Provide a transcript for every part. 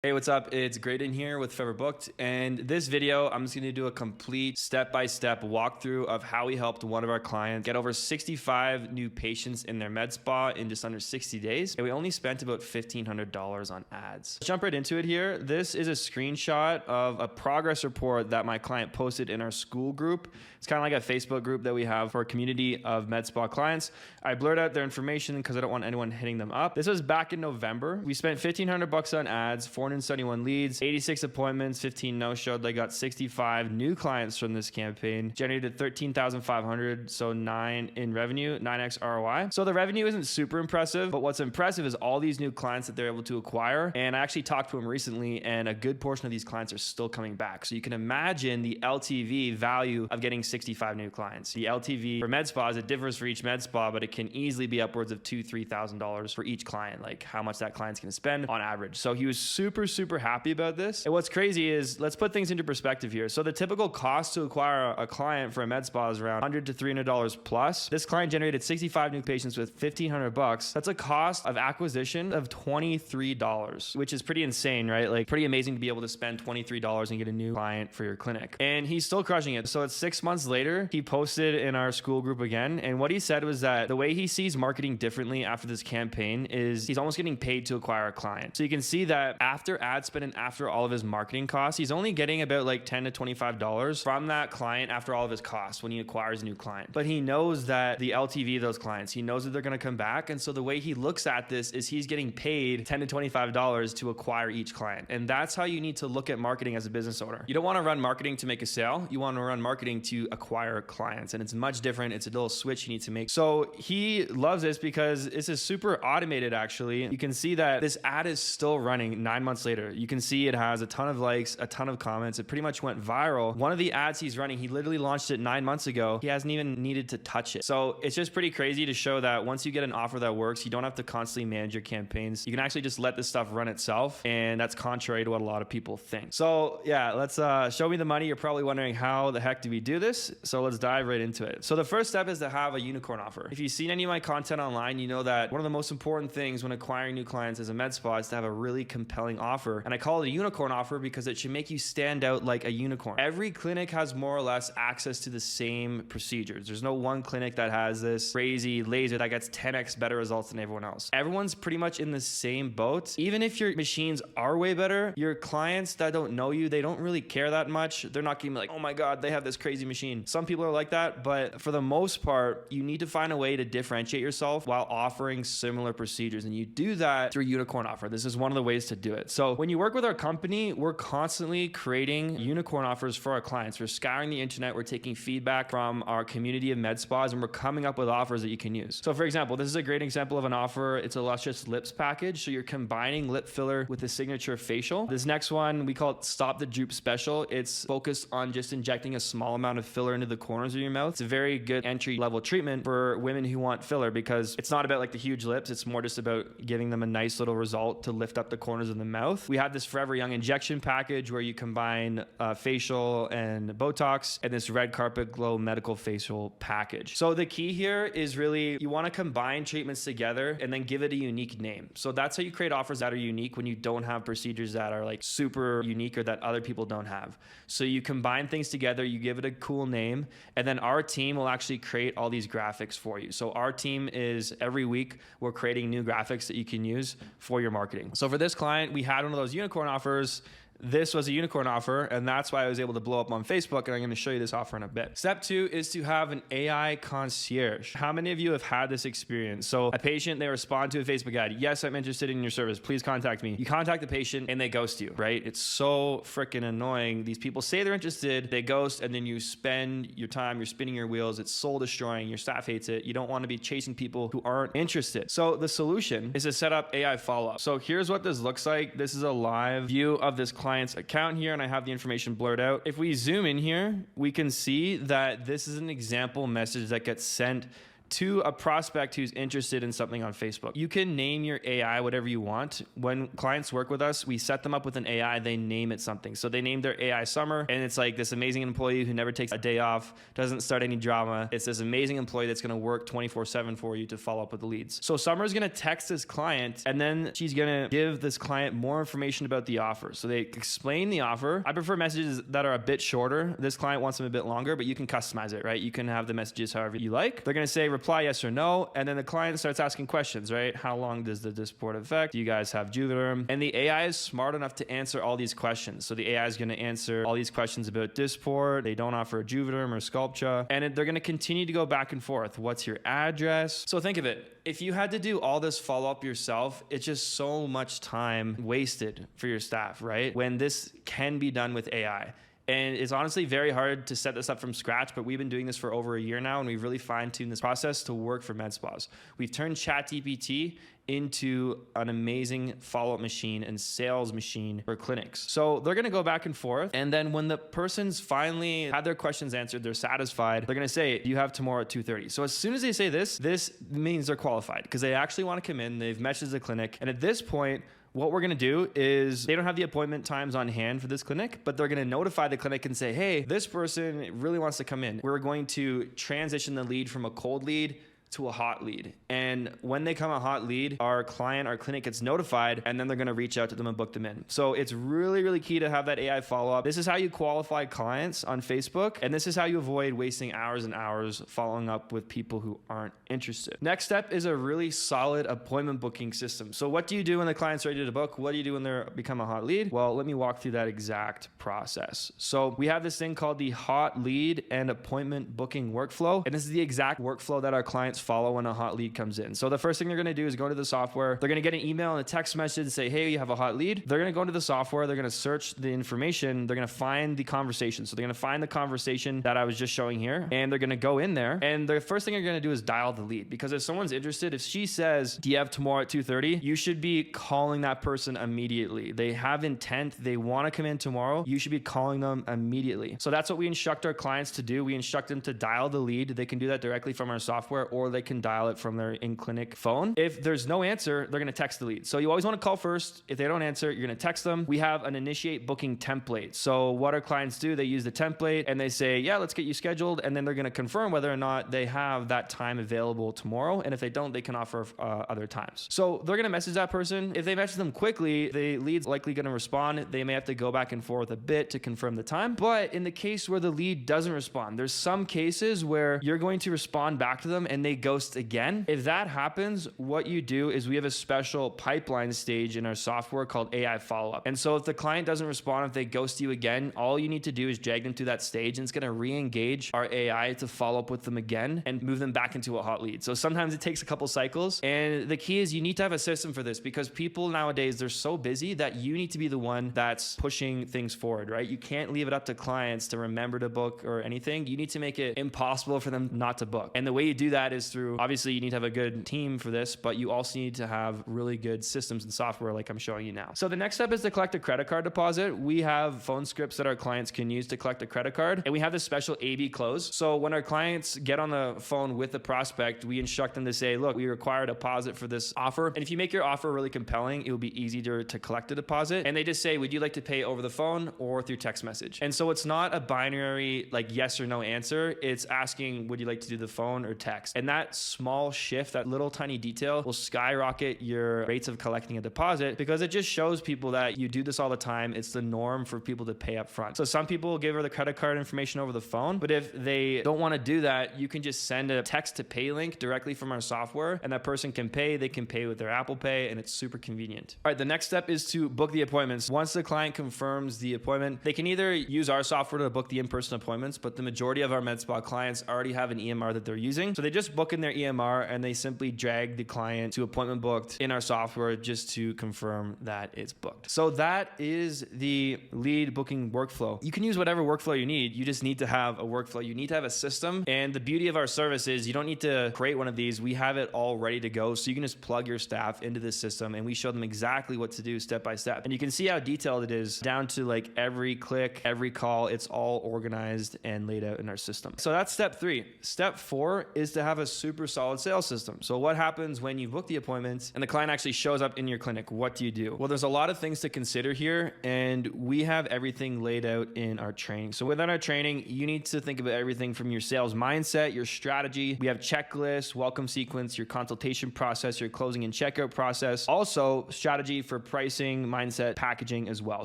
Hey, what's up? It's Graydon here with Forever Booked, and this video, I'm just going to do a complete step-by-step walkthrough of how we helped one of our clients get over 65 new patients in their med spa in just under 60 days, and we only spent about $1,500 on ads. Let's jump right into it here. This is a screenshot of a progress report that my client posted in our school group. It's kind of like a Facebook group that we have for a community of med spa clients. I blurred out their information because I don't want anyone hitting them up. This was back in November. We spent $1,500 on ads, 471 leads, 86 appointments, 15 no-showed. They got 65 new clients from this campaign, generated $13,500, so 9 in revenue, 9x ROI. So the revenue isn't super impressive, but what's impressive is all these new clients that they're able to acquire. And I actually talked to them recently, and a good portion of these clients are still coming back. So you can imagine the LTV value of getting 65 new clients. The LTV for med spas, it differs for each med spa, but it can easily be upwards of $2,000, $3,000 for each client, like how much that client's gonna spend on average. So he was super happy about this. And what's crazy is, let's put things into perspective here. So the typical cost to acquire a client for a med spa is around $100 to $300 plus. This client generated 65 new patients with $1,500. That's a cost of acquisition of $23, which is pretty insane, right? Like pretty amazing to be able to spend $23 and get a new client for your clinic. And he's still crushing it. So it's 6 months later, he posted in our school group again. And what he said was that the way he sees marketing differently after this campaign is he's almost getting paid to acquire a client. So you can see that after ad spend and after all of his marketing costs, he's only getting about like $10 to $25 from that client after all of his costs when he acquires a new client. But he knows that the LTV of those clients, he knows that they're going to come back. And so the way he looks at this is he's getting paid $10 to $25 to acquire each client. And that's how you need to look at marketing as a business owner. You don't want to run marketing to make a sale. You want to run marketing to acquire clients. And it's much different. It's a little switch you need to make. So he loves this because this is super automated, actually. You can see that this ad is still running 9 months later. You can see it has a ton of likes, a ton of comments. It pretty much went viral. One of the ads he's running, he literally launched it 9 months ago. He hasn't even needed to touch it. So it's just pretty crazy to show that once you get an offer that works, you don't have to constantly manage your campaigns. You can actually just let this stuff run itself. And that's contrary to what a lot of people think. So yeah, let's show me the money. You're probably wondering how the heck do we do this? So let's dive right into it. So the first step is to have a unicorn offer. If you've seen any of my content online, you know that one of the most important things when acquiring new clients as a med spa is to have a really compelling offer. And I call it a unicorn offer because it should make you stand out like a unicorn. Every clinic has more or less access to the same procedures. There's no one clinic that has this crazy laser that gets 10x better results than everyone else. Everyone's pretty much in the same boat. Even if your machines are way better, your clients that don't know you, they don't really care that much. They're not gonna be like, oh my God, they have this crazy machine. Some people are like that, but for the most part, you need to find a way to differentiate yourself while offering similar procedures. And you do that through unicorn offer. This is one of the ways to do it. So when you work with our company, we're constantly creating unicorn offers for our clients. We're scouring the internet. We're taking feedback from our community of med spas, and we're coming up with offers that you can use. So for example, this is a great example of an offer. It's a luscious lips package. So you're combining lip filler with a signature facial. This next one, we call it Stop the Droop Special. It's focused on just injecting a small amount of filler into the corners of your mouth. It's a very good entry level treatment for women who want filler because it's not about like the huge lips. It's more just about giving them a nice little result to lift up the corners of the mouth. We have this Forever Young injection package where you combine facial and Botox, and this red carpet glow medical facial package. So the key here is really you want to combine treatments together and then give it a unique name. So that's how you create offers that are unique when you don't have procedures that are like super unique or that other people don't have. So you combine things together, you give it a cool name, and then our team will actually create all these graphics for you. So our team is every week we're creating new graphics that you can use for your marketing. So for this client, we had one of those unicorn offers. This was a unicorn offer, and that's why I was able to blow up on Facebook, and I'm going to show you this offer in a bit. Step 2 is to have an AI concierge. How many of you have had this experience? So a patient, they respond to a Facebook ad. Yes, I'm interested in your service. Please contact me. You contact the patient and they ghost you, right? It's so freaking annoying. These people say they're interested, they ghost, and then you spend your time, you're spinning your wheels. It's soul destroying. Your staff hates it. You don't want to be chasing people who aren't interested. So the solution is to set up AI follow-up. So here's what this looks like. This is a live view of this client's account here, and I have the information blurred out. If we zoom in here, we can see that this is an example message that gets sent to a prospect who's interested in something on Facebook. You can name your AI whatever you want. When clients work with us, we set them up with an AI, they name it something. So they name their AI Summer, and it's like this amazing employee who never takes a day off, doesn't start any drama. It's this amazing employee that's gonna work 24/7 for you to follow up with the leads. So Summer is gonna text this client, and then she's gonna give this client more information about the offer. So they explain the offer. I prefer messages that are a bit shorter. This client wants them a bit longer, but you can customize it, right? You can have the messages however you like. They're gonna say reply yes or no, and then the client starts asking questions, right? How long does the Dysport affect? Do you guys have Juvederm? And the AI is smart enough to answer all these questions. So the AI is gonna answer all these questions about Dysport. They don't offer a Juvederm or Sculptra, and they're gonna continue to go back and forth. What's your address? So think of it. If you had to do all this follow-up yourself, it's just so much time wasted for your staff, right? When this can be done with AI. And it's honestly very hard to set this up from scratch, but we've been doing this for over a year now, and we've really fine-tuned this process to work for med spas. We've turned ChatGPT into an amazing follow-up machine and sales machine for clinics. So they're gonna go back and forth, and then when the person's finally had their questions answered, they're satisfied, they're gonna say, you have tomorrow at 2:30. So as soon as they say this means they're qualified because they actually wanna come in, they've messaged the clinic, and at this point, what we're gonna do is they don't have the appointment times on hand for this clinic, but they're gonna notify the clinic and say, hey, this person really wants to come in. We're going to transition the lead from a cold lead to a hot lead. And when they come a hot lead, our clinic gets notified, and then they're gonna reach out to them and book them in. So it's really, really key to have that AI follow-up. This is how you qualify clients on Facebook, and this is how you avoid wasting hours and hours following up with people who aren't interested. Next step is a really solid appointment booking system. So what do you do when the client's ready to book? What do you do when they become a hot lead? Well, let me walk through that exact process. So we have this thing called the hot lead and appointment booking workflow, and this is the exact workflow that our clients follow when a hot lead comes in. So the first thing they're gonna do is go to the software. They're gonna get an email and a text message and say, hey, you have a hot lead. They're gonna go into the software. They're gonna search the information. They're gonna find the conversation. So they're gonna find the conversation that I was just showing here, and they're gonna go in there. And the first thing they're gonna do is dial the lead, because if someone's interested, if she says, do you have tomorrow at 2:30, you should be calling that person immediately. They have intent. They wanna come in tomorrow. You should be calling them immediately. So that's what we instruct our clients to do. We instruct them to dial the lead. They can do that directly from our software, or they can dial it from their in-clinic phone. If there's no answer, they're gonna text the lead. So you always wanna call first. If they don't answer, you're gonna text them. We have an initiate booking template. So what our clients do, they use the template and they say, yeah, let's get you scheduled. And then they're gonna confirm whether or not they have that time available tomorrow. And if they don't, they can offer other times. So they're gonna message that person. If they message them quickly, the lead's likely gonna respond. They may have to go back and forth a bit to confirm the time. But in the case where the lead doesn't respond, there's some cases where you're going to respond back to them and they ghost again. If that happens, what you do is we have a special pipeline stage in our software called AI follow-up. And so if the client doesn't respond, if they ghost you again, all you need to do is drag them through that stage, and it's going to re-engage our AI to follow up with them again and move them back into a hot lead. So sometimes it takes a couple cycles, and the key is you need to have a system for this, because people nowadays, they're so busy that you need to be the one that's pushing things forward, right? You can't leave it up to clients to remember to book or anything. You need to make it impossible for them not to book. And the way you do that is through, obviously you need to have a good team for this, but you also need to have really good systems and software like I'm showing you now. So the next step is to collect a credit card deposit. We have phone scripts that our clients can use to collect a credit card, and we have this special A/B close. So when our clients get on the phone with the prospect, we instruct them to say, look, we require a deposit for this offer. And if you make your offer really compelling, it will be easy to collect a deposit. And they just say, would you like to pay over the phone or through text message? And so it's not a binary like yes or no answer. It's asking, would you like to do the phone or text? And that small shift, that little tiny detail will skyrocket your rates of collecting a deposit, because it just shows people that you do this all the time. It's the norm for people to pay up front. So some people will give her the credit card information over the phone, but if they don't want to do that, you can just send a text to pay link directly from our software, and that person can pay. They can pay with their Apple Pay, and it's super convenient. All right, the next step is to book the appointments. Once the client confirms the appointment, they can either use our software to book the in-person appointments, but the majority of our med spa clients already have an EMR that they're using. So they just book in their EMR, and they simply drag the client to appointment booked in our software just to confirm that it's booked. So that is the lead booking workflow. You can use whatever workflow you need. You just need to have a workflow. You need to have a system. And the beauty of our service is you don't need to create one of these. We have it all ready to go. So you can just plug your staff into this system, and we show them exactly what to do step by step. And you can see how detailed it is, down to like every click, every call. It's all organized and laid out in our system. So that's step 3. Step 4 is to have a super solid sales system. So what happens when you book the appointments and the client actually shows up in your clinic? What do you do? Well, there's a lot of things to consider here, and we have everything laid out in our training. So within our training, you need to think about everything from your sales mindset, your strategy. We have checklists, welcome sequence, your consultation process, your closing and checkout process. Also, strategy for pricing, mindset, packaging as well.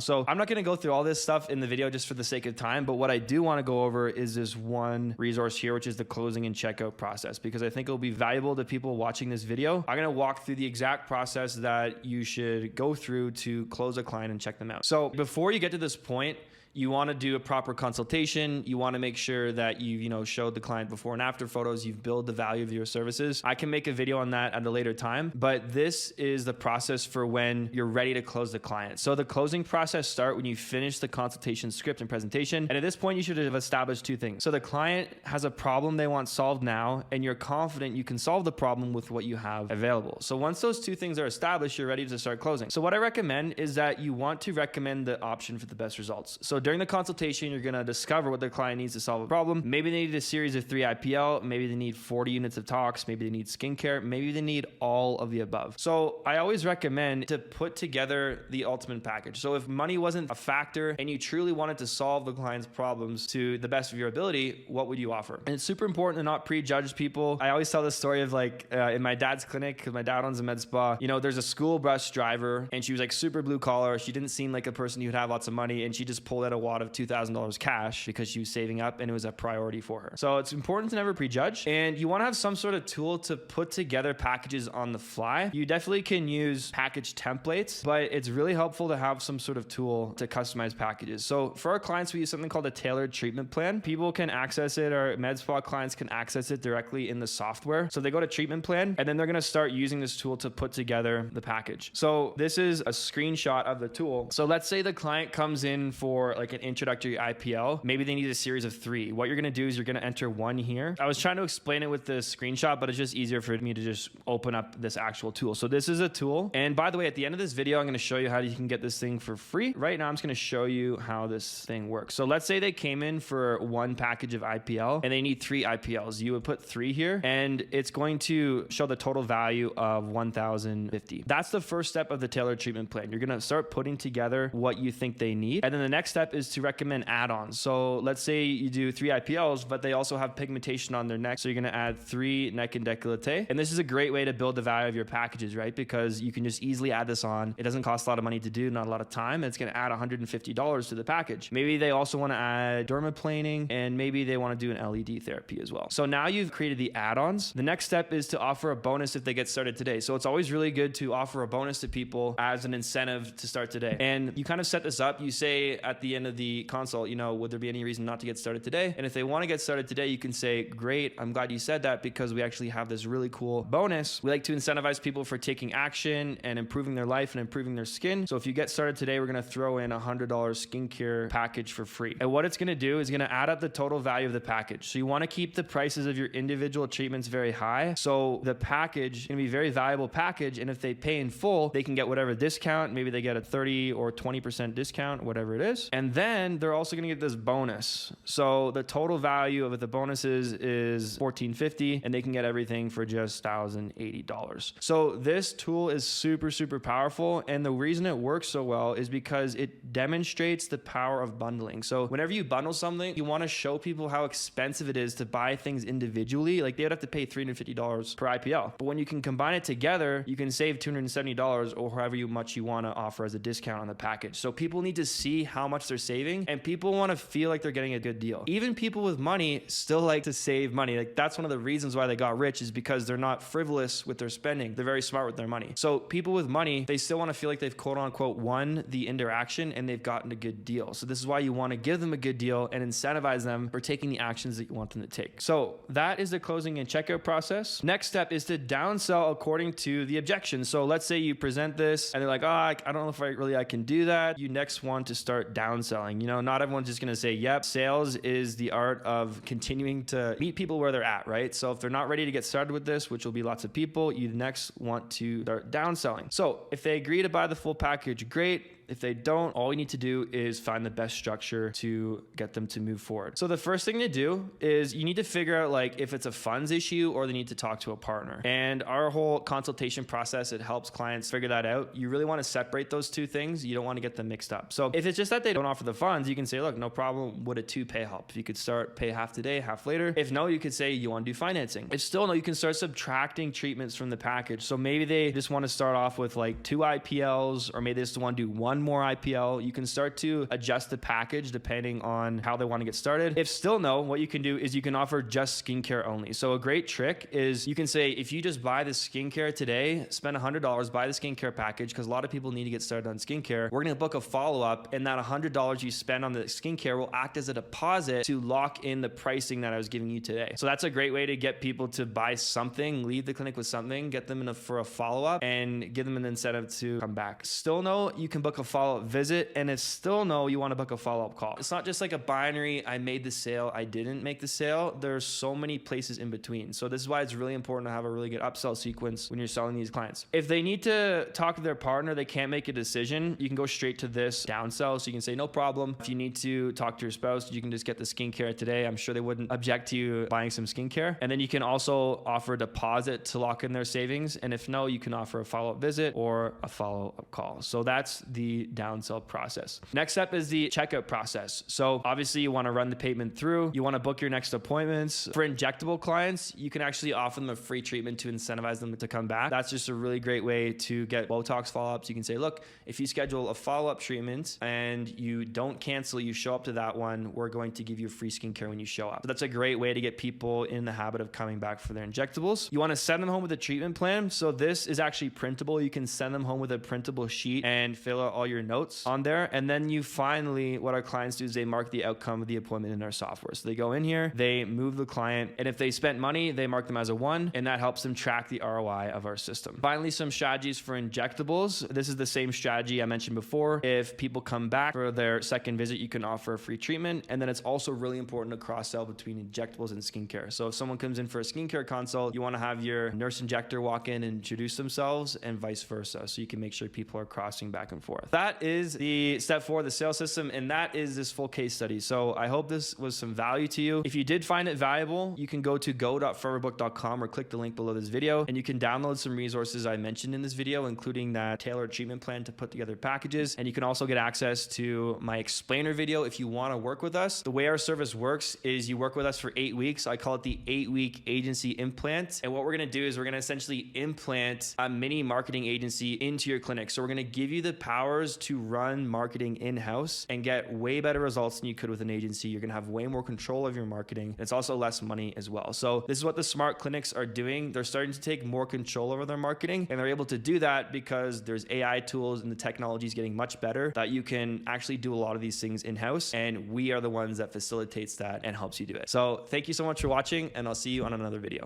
So I'm not going to go through all this stuff in the video just for the sake of time, but what I do want to go over is this one resource here, which is the closing and checkout process, because I think it'll be valuable to people watching this video. I'm going to walk through the exact process that you should go through to close a client and check them out. So before you get to this point, you want to do a proper consultation. You want to make sure that you've, showed the client before and after photos. You've built the value of your services. I can make a video on that at a later time, but this is the process for when you're ready to close the client. So the closing process starts when you finish the consultation script and presentation. And at this point, you should have established two things. So the client has a problem they want solved now, and you're confident you can solve the problem with what you have available. So once those two things are established, you're ready to start closing. So what I recommend is that you want to recommend the option for the best results. So during the consultation, you're going to discover what the client needs to solve a problem. Maybe they need a series of 3 IPL. Maybe they need 40 units of talks. Maybe they need skincare. Maybe they need all of the above. So I always recommend to put together the ultimate package. So if money wasn't a factor and you truly wanted to solve the client's problems to the best of your ability, what would you offer? And it's super important to not prejudge people. I always tell this story of in my dad's clinic, because my dad owns a med spa, there's a school bus driver and she was like super blue collar. She didn't seem like a person who'd have lots of money, and she just pulled out a wad of $2,000 cash because she was saving up and it was a priority for her. So it's important to never prejudge, and you want to have some sort of tool to put together packages on the fly. You definitely can use package templates, but it's really helpful to have some sort of tool to customize packages. So for our clients, we use something called a tailored treatment plan. People can access it, our med spa clients can access it directly in the software. So they go to treatment plan, and then they're going to start using this tool to put together the package. So this is a screenshot of the tool. So let's say the client comes in for like an introductory IPL. Maybe they need a series of 3. What you're going to do is you're going to enter 1 here. I was trying to explain it with the screenshot, but it's just easier for me to just open up this actual tool. So this is a tool. And by the way, at the end of this video, I'm going to show you how you can get this thing for free. Right now, I'm just going to show you how this thing works. So let's say they came in for 1 package of IPL and they need 3 IPLs. You would put 3 here, and it's going to show the total value of $1,050. That's the first step of the tailored treatment plan. You're going to start putting together what you think they need. And then the next step is to recommend add-ons. So let's say you do 3 IPLs, but they also have pigmentation on their neck. So you're going to add 3 neck and décolleté. And this is a great way to build the value of your packages, right? Because you can just easily add this on. It doesn't cost a lot of money to do, not a lot of time. It's going to add $150 to the package. Maybe they also want to add dermaplaning, and maybe they want to do an LED therapy as well. So now you've created the add-ons. The next step is to offer a bonus if they get started today. So it's always really good to offer a bonus to people as an incentive to start today. And you kind of set this up. You say at the end of the consult, would there be any reason not to get started today? And if they want to get started today, you can say, great, I'm glad you said that, because we actually have this really cool bonus. We like to incentivize people for taking action and improving their life and improving their skin. So if you get started today, we're going to throw in a $100 skincare package for free. And what it's going to do is going to add up the total value of the package. So you want to keep the prices of your individual treatments very high. So the package is going to be a very valuable package. And if they pay in full, they can get whatever discount. Maybe they get a 30 or 20% discount, whatever it is. And then they're also going to get this bonus. So the total value of the bonuses is $1,450, and they can get everything for just $1,080. So this tool is super, super powerful. And the reason it works so well is because it demonstrates the power of bundling. So whenever you bundle something, you want to show people how expensive it is to buy things individually. Like they would have to pay $350 per IPL. But when you can combine it together, you can save $270 or however much you want to offer as a discount on the package. So people need to see how much they're saving, and people want to feel like they're getting a good deal. Even people with money still like to save money. Like that's one of the reasons why they got rich, is because they're not frivolous with their spending. They're very smart with their money. So people with money, they still want to feel like they've quote unquote won the interaction and they've gotten a good deal. So this is why you want to give them a good deal and incentivize them for taking the actions that you want them to take. So that is the closing and checkout process. Next step is to downsell according to the objection. So let's say you present this and they're like, I don't know if I can do that. You next want to start downselling. Not everyone's just going to say, yep. Sales is the art of continuing to meet people where they're at, right? So if they're not ready to get started with this, which will be lots of people, you next want to start downselling. So if they agree to buy the full package, great. If they don't, all we need to do is find the best structure to get them to move forward. So the first thing to do is you need to figure out like if it's a funds issue or they need to talk to a partner. And our whole consultation process, it helps clients figure that out. You really want to separate those two things. You don't want to get them mixed up. So if it's just that they don't offer the funds, you can say, look, no problem. Would a 2-pay help? If you could start pay half today, half later. If no, you could say you want to do financing. If still no, you can start subtracting treatments from the package. So maybe they just want to start off with like 2 IPLs, or maybe they just want to do 1 more IPL. You can start to adjust the package depending on how they want to get started. If still no, what you can do is you can offer just skincare only. So a great trick is you can say, if you just buy the skincare today, spend $100, buy the skincare package, because a lot of people need to get started on skincare. We're going to book a follow-up, and that $100 you spend on the skincare will act as a deposit to lock in the pricing that I was giving you today. So that's a great way to get people to buy something, leave the clinic with something, get them for a follow-up, and give them an incentive to come back. Still no, you can book a follow-up visit, and if still no, you want to book a follow-up call. It's not just like a binary, I made the sale, I didn't make the sale. There's so many places in between. So this is why it's really important to have a really good upsell sequence when you're selling these clients. If they need to talk to their partner, they can't make a decision, you can go straight to this downsell. So you can say, no problem. If you need to talk to your spouse, you can just get the skincare today. I'm sure they wouldn't object to you buying some skincare. And then you can also offer a deposit to lock in their savings. And if no, you can offer a follow-up visit or a follow-up call. So that's the downsell process. Next step is the checkout process. So obviously you want to run the payment through. You want to book your next appointments. For injectable clients, you can actually offer them a free treatment to incentivize them to come back. That's just a really great way to get Botox follow-ups. You can say, look, if you schedule a follow-up treatment and you don't cancel, you show up to that one, we're going to give you free skincare when you show up. So that's a great way to get people in the habit of coming back for their injectables. You want to send them home with a treatment plan. So this is actually printable. You can send them home with a printable sheet and fill out all your notes on there. And then you finally, what our clients do is they mark the outcome of the appointment in our software. So they go in here, they move the client, and if they spent money, they mark them as a 1, and that helps them track the ROI of our system. Finally, some strategies for injectables. This is the same strategy I mentioned before. If people come back for their second visit, you can offer a free treatment. And then it's also really important to cross-sell between injectables and skincare. So if someone comes in for a skincare consult, you want to have your nurse injector walk in and introduce themselves, and vice versa. So you can make sure people are crossing back and forth. That is the step 4, the sales system, and that is this full case study. So I hope this was some value to you. If you did find it valuable, you can go to go.foreverbook.com or click the link below this video, and you can download some resources I mentioned in this video, including that tailored treatment plan to put together packages. And you can also get access to my explainer video if you want to work with us. The way our service works is you work with us for 8 weeks. I call it the 8-week agency implant. And what we're going to do is we're going to essentially implant a mini marketing agency into your clinic. So we're going to give you the powers to run marketing in-house and get way better results than you could with an agency. You're going to have way more control of your marketing. It's also less money as well. So this is what the smart clinics are doing. They're starting to take more control over their marketing, and they're able to do that because there's AI tools and the technology is getting much better that you can actually do a lot of these things in-house, and we are the ones that facilitates that and helps you do it. So thank you so much for watching, and I'll see you on another video.